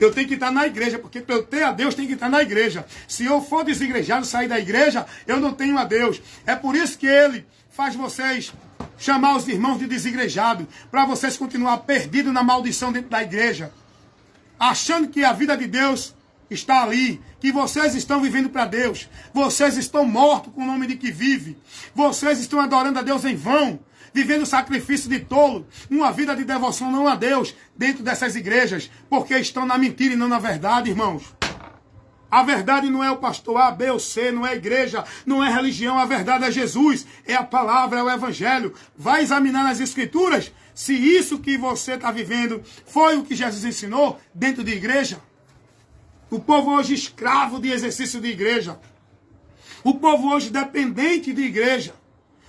Speaker 1: Eu tenho que estar na igreja, porque para eu ter a Deus, tenho que estar na igreja. Se eu for desigrejado, sair da igreja, eu não tenho a Deus. É por isso que ele faz vocês chamar os irmãos de desigrejado, para vocês continuar perdidos na maldição dentro da igreja, achando que a vida de Deus está ali, que vocês estão vivendo para Deus, vocês estão mortos com o nome de que vive, vocês estão adorando a Deus em vão, vivendo sacrifício de tolo, uma vida de devoção não a Deus, dentro dessas igrejas, porque estão na mentira e não na verdade, irmãos. A verdade não é o pastor A, B ou C, não é a igreja, não é religião, a verdade é Jesus, é a palavra, é o evangelho. Vai examinar nas escrituras se isso que você está vivendo foi o que Jesus ensinou dentro de igreja. O povo hoje escravo de exercício de igreja. O povo hoje dependente de igreja.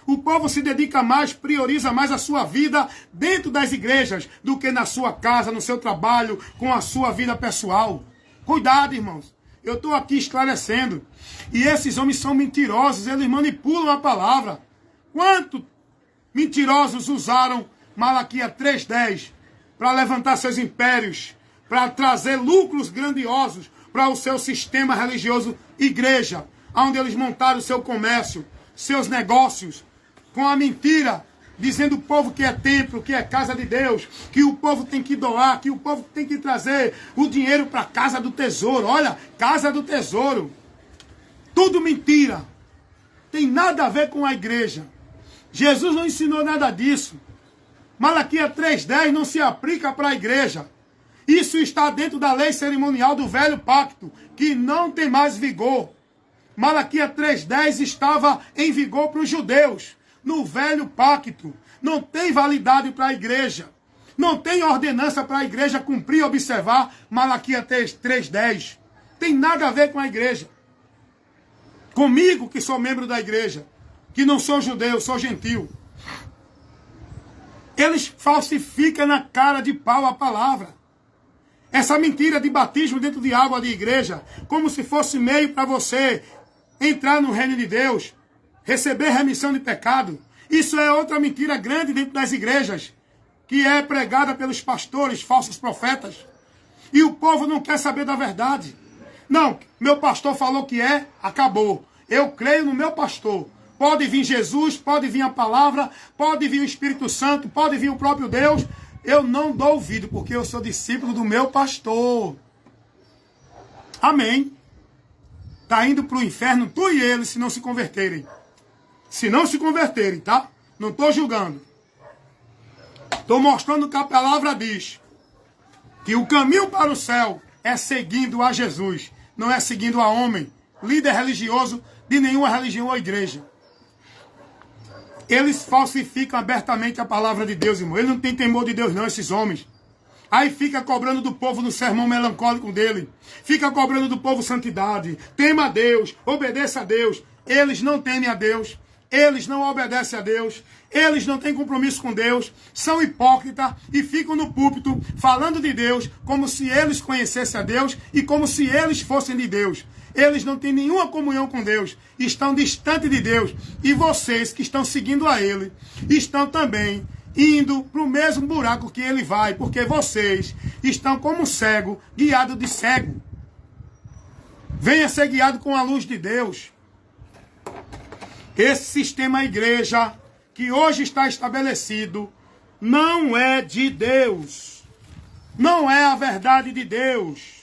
Speaker 1: O povo se dedica mais, prioriza mais a sua vida dentro das igrejas do que na sua casa, no seu trabalho, com a sua vida pessoal. Cuidado, irmãos. Eu estou aqui esclarecendo. E esses homens são mentirosos, eles manipulam a palavra. Quantos mentirosos usaram Malaquias 3:10 para levantar seus impérios, para trazer lucros grandiosos para o seu sistema religioso igreja, onde eles montaram o seu comércio, seus negócios, com a mentira, dizendo o povo que é templo, que é casa de Deus, que o povo tem que doar, que o povo tem que trazer o dinheiro para a casa do tesouro. Olha, casa do tesouro. Tudo mentira. Tem nada a ver com a igreja. Jesus não ensinou nada disso. Malaquias 3:10 não se aplica para a igreja. Isso está dentro da lei cerimonial do velho pacto, que não tem mais vigor. Malaquias 3:10 estava em vigor para os judeus, no velho pacto. Não tem validade para a igreja. Não tem ordenança para a igreja cumprir e observar Malaquias 3:10. Tem nada a ver com a igreja. Comigo, que sou membro da igreja, que não sou judeu, sou gentil. Eles falsificam na cara de pau a palavra. Essa mentira de batismo dentro de água de igreja, como se fosse meio para você entrar no reino de Deus, receber remissão de pecado. Isso é outra mentira grande dentro das igrejas, que é pregada pelos pastores, falsos profetas. E o povo não quer saber da verdade. Não, meu pastor falou que é, acabou. Eu creio no meu pastor. Pode vir Jesus, pode vir a palavra, pode vir o Espírito Santo, pode vir o próprio Deus. Eu não dou ouvido, porque eu sou discípulo do meu pastor. Amém. Está indo para o inferno tu e eles, se não se converterem. Se não se converterem, tá? Não estou julgando. Estou mostrando que a palavra diz que o caminho para o céu é seguindo a Jesus, não é seguindo a homem, líder religioso de nenhuma religião ou igreja. Eles falsificam abertamente a palavra de Deus, irmão. Eles não têm temor de Deus não, esses homens. Aí fica cobrando do povo no sermão melancólico dele. Fica cobrando do povo santidade. Tema a Deus, obedeça a Deus. Eles não temem a Deus. Eles não obedecem a Deus. Eles não têm compromisso com Deus. São hipócritas e ficam no púlpito falando de Deus como se eles conhecessem a Deus e como se eles fossem de Deus. Eles não têm nenhuma comunhão com Deus, estão distantes de Deus. E vocês que estão seguindo a Ele, estão também indo para o mesmo buraco que Ele vai, porque vocês estão como cego, guiado de cego. Venha ser guiado com a luz de Deus. Esse sistema igreja, que hoje está estabelecido, não é de Deus. Não é a verdade de Deus.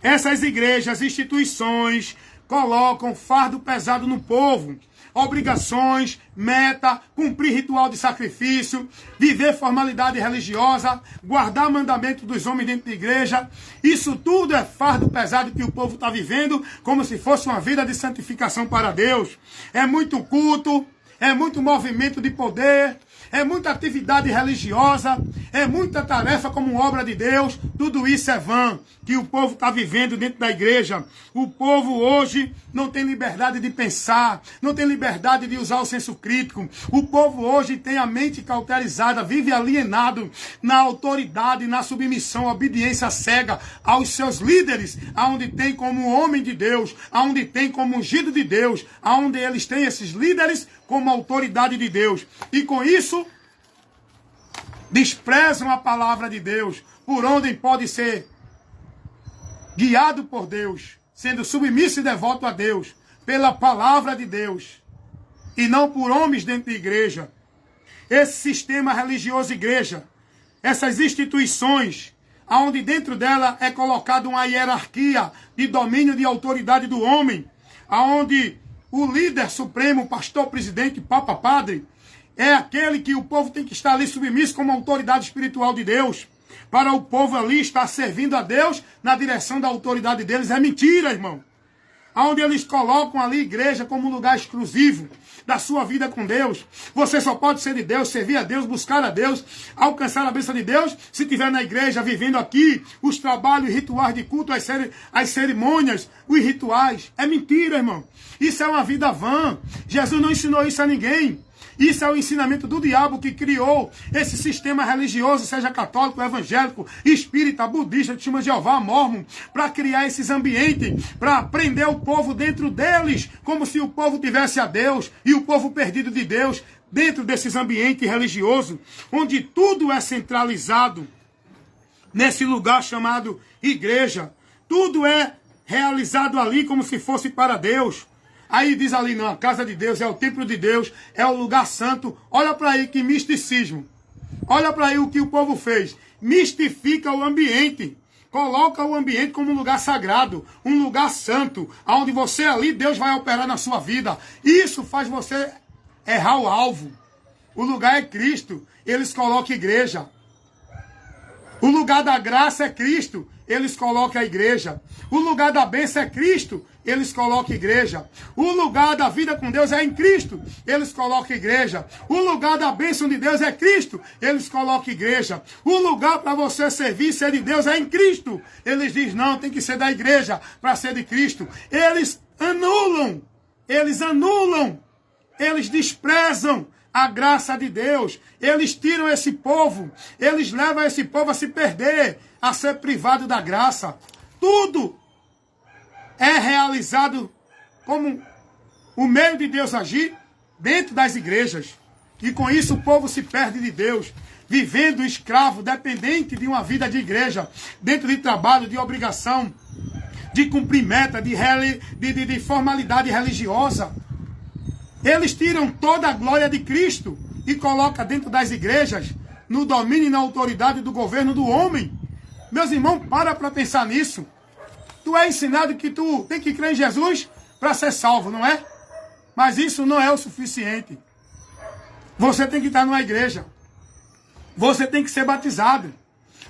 Speaker 1: Essas igrejas, instituições, colocam fardo pesado no povo. Obrigações, meta, cumprir ritual de sacrifício, viver formalidade religiosa, guardar mandamento dos homens dentro da igreja. Isso tudo é fardo pesado que o povo está vivendo, como se fosse uma vida de santificação para Deus. É muito culto, é muito movimento de poder, é muita atividade religiosa, é muita tarefa como obra de Deus. Tudo isso é vã, que o povo está vivendo dentro da igreja. O povo hoje não tem liberdade de pensar, não tem liberdade de usar o senso crítico. O povo hoje tem a mente cauterizada, vive alienado na autoridade, na submissão, obediência cega aos seus líderes, aonde tem como homem de Deus, aonde tem como ungido de Deus, aonde eles têm esses líderes como autoridade de Deus. E com isso, desprezam a palavra de Deus, por onde pode ser guiado por Deus, sendo submisso e devoto a Deus, pela palavra de Deus, e não por homens dentro da igreja. Esse sistema religioso igreja, essas instituições, onde dentro dela é colocada uma hierarquia de domínio de autoridade do homem, onde o líder supremo, pastor, presidente, papa, padre, é aquele que o povo tem que estar ali submisso como autoridade espiritual de Deus. para o povo ali estar servindo a Deus na direção da autoridade deles. É mentira, irmão. Onde eles colocam ali a igreja como um lugar exclusivo da sua vida com Deus. Você só pode ser de Deus, servir a Deus, buscar a Deus, alcançar a bênção de Deus, se estiver na igreja, vivendo aqui os trabalhos, rituais de culto, as cerimônias, os rituais. É mentira, irmão. Isso é uma vida vã. Jesus não ensinou isso a ninguém. Isso é o ensinamento do diabo que criou esse sistema religioso, seja católico, evangélico, espírita, budista, testemunho de Jeová, mórmon, para criar esses ambientes, para prender o povo dentro deles, como se o povo tivesse a Deus e o povo perdido de Deus, dentro desses ambientes religiosos, onde tudo é centralizado nesse lugar chamado igreja. Tudo é realizado ali como se fosse para Deus. Aí diz ali, não, a casa de Deus é o templo de Deus, é o lugar santo. Olha para aí que misticismo. Olha para aí o que o povo fez. Mistifica o ambiente. Coloca o ambiente como um lugar sagrado, um lugar santo, onde você ali, Deus vai operar na sua vida. Isso faz você errar o alvo. O lugar é Cristo. Eles colocam igreja. O lugar da graça é Cristo. Eles colocam a igreja. O lugar da bênção é Cristo. Eles colocam igreja. O lugar da vida com Deus é em Cristo. Eles colocam igreja. O lugar da bênção de Deus é Cristo. Eles colocam igreja. O lugar para você servir e ser de Deus é em Cristo. Eles dizem, não, tem que ser da igreja para ser de Cristo. Eles anulam. Eles desprezam a graça de Deus. Eles tiram esse povo. Eles levam esse povo a se perder, a ser privado da graça. Tudo é realizado como o meio de Deus agir dentro das igrejas. E com isso o povo se perde de Deus, vivendo escravo, dependente de uma vida de igreja, dentro de trabalho, de obrigação, de cumprir meta, de formalidade religiosa. Eles tiram toda a glória de Cristo e colocam dentro das igrejas, no domínio e na autoridade do governo do homem. Meus irmãos, para pensar nisso. Tu é ensinado que tu tem que crer em Jesus para ser salvo, não é? Mas isso não é o suficiente. Você tem que estar numa igreja. Você tem que ser batizado.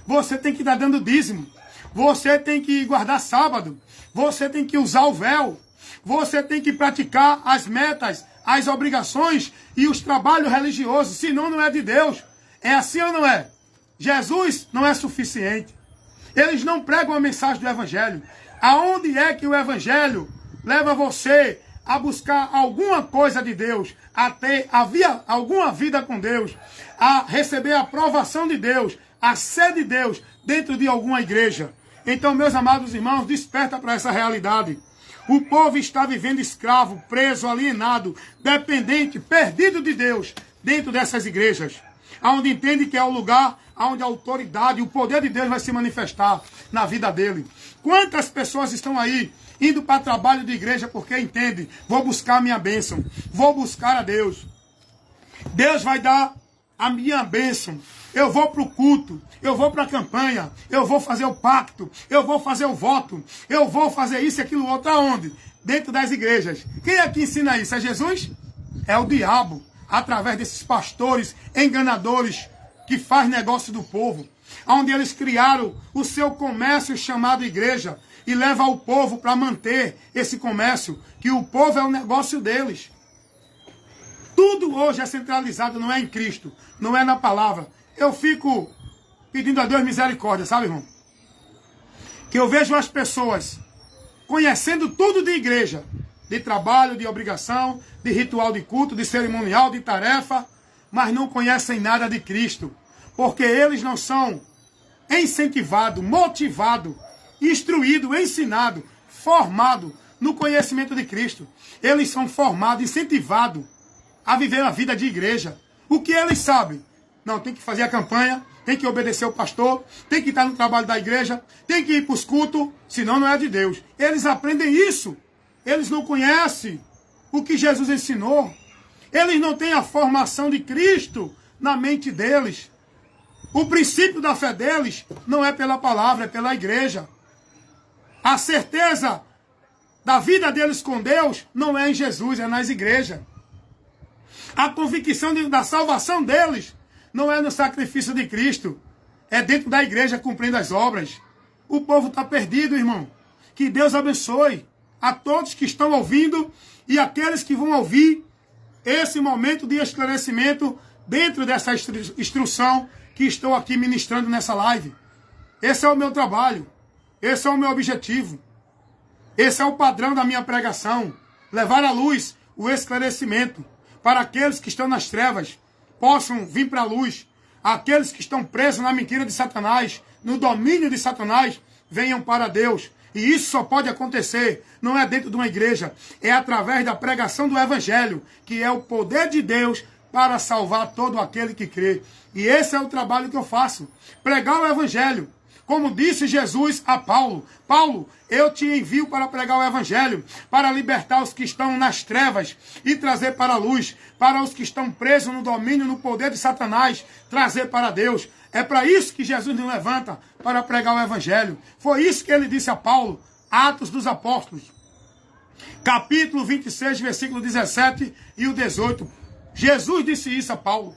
Speaker 1: Você tem que estar dando dízimo. Você tem que guardar sábado. Você tem que usar o véu. Você tem que praticar as metas, as obrigações e os trabalhos religiosos. Senão não é de Deus. É assim ou não é? Jesus não é suficiente. Eles não pregam a mensagem do Evangelho. Aonde é que o Evangelho leva você a buscar alguma coisa de Deus, a ter alguma vida com Deus, a receber a aprovação de Deus, a ser de Deus dentro de alguma igreja? Então, meus amados irmãos, desperta para essa realidade. O povo está vivendo escravo, preso, alienado, dependente, perdido de Deus dentro dessas igrejas, onde entende que é o lugar onde a autoridade, o poder de Deus vai se manifestar na vida dele. Quantas pessoas estão aí indo para trabalho de igreja porque entendem, vou buscar a minha bênção, vou buscar a Deus. Deus vai dar a minha bênção. Eu vou para o culto, eu vou para a campanha, eu vou fazer o pacto, eu vou fazer o voto, eu vou fazer isso e aquilo outro. Aonde? Dentro das igrejas. Quem é que ensina isso? É Jesus? É o diabo, através desses pastores enganadores que faz negócio do povo, onde eles criaram o seu comércio chamado igreja e leva o povo para manter esse comércio, que o povo é o negócio deles. Tudo hoje é centralizado, não é em Cristo, não é na palavra. Eu fico pedindo a Deus misericórdia, sabe, irmão? Que eu vejo as pessoas conhecendo tudo de igreja, de trabalho, de obrigação, de ritual de culto, de cerimonial, de tarefa, mas não conhecem nada de Cristo, porque eles não são incentivados, motivados, instruídos, ensinados, formados no conhecimento de Cristo. Eles são formados, incentivados a viver a vida de igreja. O que eles sabem? Não, tem que fazer a campanha, tem que obedecer o pastor, tem que estar no trabalho da igreja, tem que ir para os cultos, senão não é de Deus. Eles aprendem isso. Eles não conhecem o que Jesus ensinou. Eles não têm a formação de Cristo na mente deles. O princípio da fé deles não é pela palavra, é pela igreja. A certeza da vida deles com Deus não é em Jesus, é nas igrejas. A convicção da salvação deles não é no sacrifício de Cristo, é dentro da igreja cumprindo as obras. O povo está perdido, irmão. Que Deus abençoe a todos que estão ouvindo e aqueles que vão ouvir esse momento de esclarecimento dentro dessa instrução que estou aqui ministrando nessa live. Esse é o meu trabalho. Esse é o meu objetivo. Esse é o padrão da minha pregação. Levar à luz o esclarecimento para aqueles que estão nas trevas possam vir para a luz. Aqueles que estão presos na mentira de Satanás, no domínio de Satanás, venham para Deus. E isso só pode acontecer, não é dentro de uma igreja, é através da pregação do Evangelho, que é o poder de Deus para salvar todo aquele que crê. E esse é o trabalho que eu faço, pregar o Evangelho. Como disse Jesus a Paulo, Paulo, eu te envio para pregar o Evangelho, para libertar os que estão nas trevas e trazer para a luz, para os que estão presos no domínio, no poder de Satanás, trazer para Deus. É para isso que Jesus nos levanta, para pregar o Evangelho. Foi isso que ele disse a Paulo, Atos dos Apóstolos, capítulo 26, versículo 17 e o 18. Jesus disse isso a Paulo,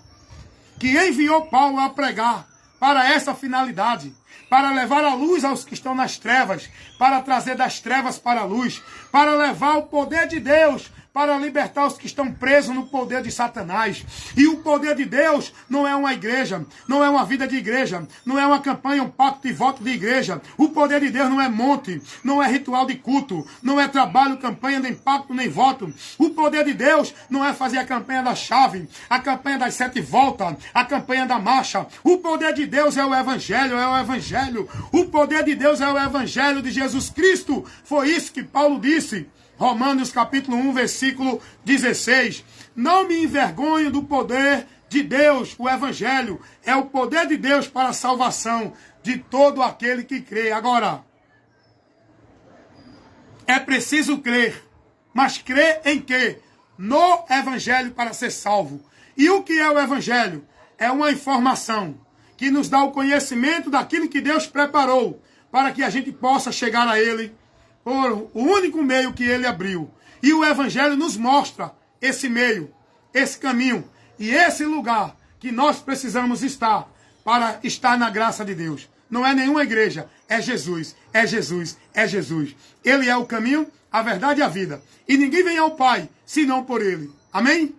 Speaker 1: que enviou Paulo a pregar para essa finalidade, para levar a luz aos que estão nas trevas, para trazer das trevas para a luz, para levar o poder de Deus, para libertar os que estão presos no poder de Satanás. E o poder de Deus não é uma igreja, não é uma vida de igreja, não é uma campanha, um pacto de voto de igreja. O poder de Deus não é monte, não é ritual de culto, não é trabalho, campanha, nem pacto, nem voto. O poder de Deus não é fazer a campanha da chave, a campanha das 7 voltas, a campanha da marcha. O poder de Deus é o Evangelho, é o Evangelho. O poder de Deus é o Evangelho de Jesus Cristo. Foi isso que Paulo disse. Romanos capítulo 1, versículo 16. Não me envergonho do poder de Deus, o Evangelho. É o poder de Deus para a salvação de todo aquele que crê. Agora, é preciso crer. Mas crer em quê? No Evangelho para ser salvo. E o que é o Evangelho? É uma informação que nos dá o conhecimento daquilo que Deus preparou para que a gente possa chegar a Ele por o único meio que Ele abriu. E o Evangelho nos mostra esse meio, esse caminho e esse lugar que nós precisamos estar para estar na graça de Deus. Não é nenhuma igreja, é Jesus, é Jesus, é Jesus. Ele é o caminho, a verdade e a vida. E ninguém vem ao Pai, senão por Ele. Amém?